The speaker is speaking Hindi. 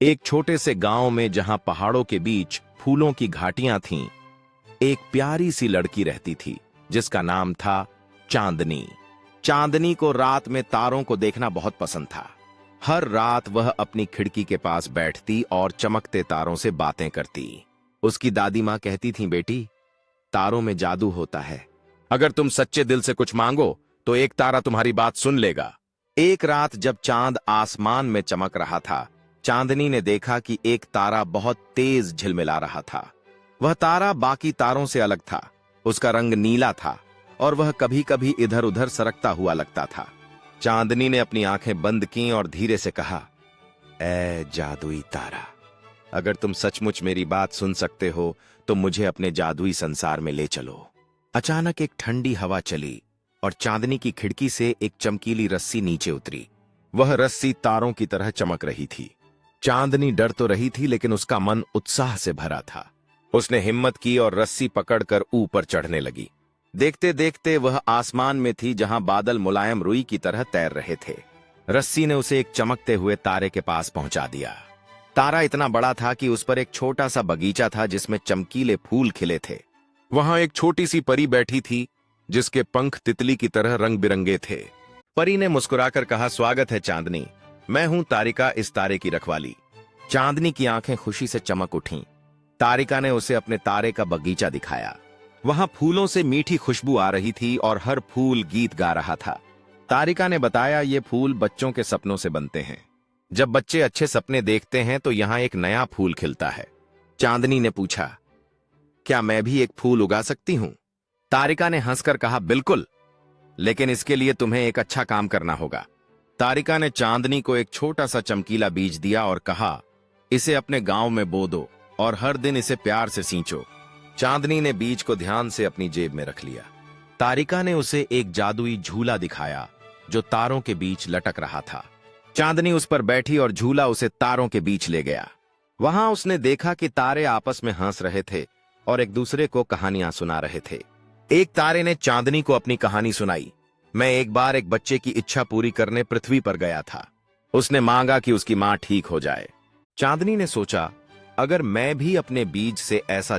एक छोटे से गांव में जहां पहाड़ों के बीच फूलों की घाटियां थीं, एक प्यारी सी लड़की रहती थी जिसका नाम था चांदनी। चांदनी को रात में तारों को देखना बहुत पसंद था। हर रात वह अपनी खिड़की के पास बैठती और चमकते तारों से बातें करती। उसकी दादी माँ कहती थीं, बेटी, तारों में जादू होता है। अगर तुम सच्चे दिल से कुछ मांगो तो एक तारा तुम्हारी बात सुन लेगा। एक रात जब चांद आसमान में चमक रहा था, चांदनी ने देखा कि एक तारा बहुत तेज झिलमिला रहा था। वह तारा बाकी तारों से अलग था। उसका रंग नीला था और वह कभी कभी इधर उधर सरकता हुआ लगता था। चांदनी ने अपनी आंखें बंद की और धीरे से कहा, ऐ जादुई तारा, अगर तुम सचमुच मेरी बात सुन सकते हो तो मुझे अपने जादुई संसार में ले चलो। अचानक एक ठंडी हवा चली और चांदनी की खिड़की से एक चमकीली रस्सी नीचे उतरी। वह रस्सी तारों की तरह चमक रही थी। चांदनी डर तो रही थी, लेकिन उसका मन उत्साह से भरा था। उसने हिम्मत की और रस्सी पकड़कर ऊपर चढ़ने लगी। देखते देखते वह आसमान में थी जहां बादल मुलायम रुई की तरह तैर रहे थे। रस्सी ने उसे एक चमकते हुए तारे के पास पहुंचा दिया। तारा इतना बड़ा था कि उस पर एक छोटा सा बगीचा था जिसमें चमकीले फूल खिले थे। वहां एक छोटी सी परी बैठी थी जिसके पंख तितली की तरह रंग बिरंगे थे। परी ने मुस्कुराकर कहा, स्वागत है चांदनी, मैं हूं तारिका, इस तारे की रखवाली। चांदनी की आंखें खुशी से चमक उठीं। तारिका ने उसे अपने तारे का बगीचा दिखाया। वहां फूलों से मीठी खुशबू आ रही थी और हर फूल गीत गा रहा था। तारिका ने बताया, ये फूल बच्चों के सपनों से बनते हैं। जब बच्चे अच्छे सपने देखते हैं तो यहाँ एक नया फूल खिलता है। चांदनी ने पूछा, क्या मैं भी एक फूल उगा सकती हूं? तारिका ने हंसकर कहा, बिल्कुल, लेकिन इसके लिए तुम्हें एक अच्छा काम करना होगा। तारिका ने चांदनी को एक छोटा सा चमकीला बीज दिया और कहा, इसे अपने गांव में बो दो और हर दिन इसे प्यार से सींचो। चांदनी ने बीज को ध्यान से अपनी जेब में रख लिया। तारिका ने उसे एक जादुई झूला दिखाया जो तारों के बीच लटक रहा था। चांदनी उस पर बैठी और झूला उसे तारों के बीच ले गया। वहां उसने देखा कि तारे आपस में हंस रहे थे और एक दूसरे को कहानियां सुना रहे थे। एक तारे ने चांदनी को अपनी कहानी सुनाई। मैं एक बार एक बच्चे की इच्छा पूरी करने पृथ्वी पर गया था। उसने मांगा कि उसकी मां ठीक हो जाए। चांदनी ने सोचा, अगर मैं भी अपने बीज से ऐसा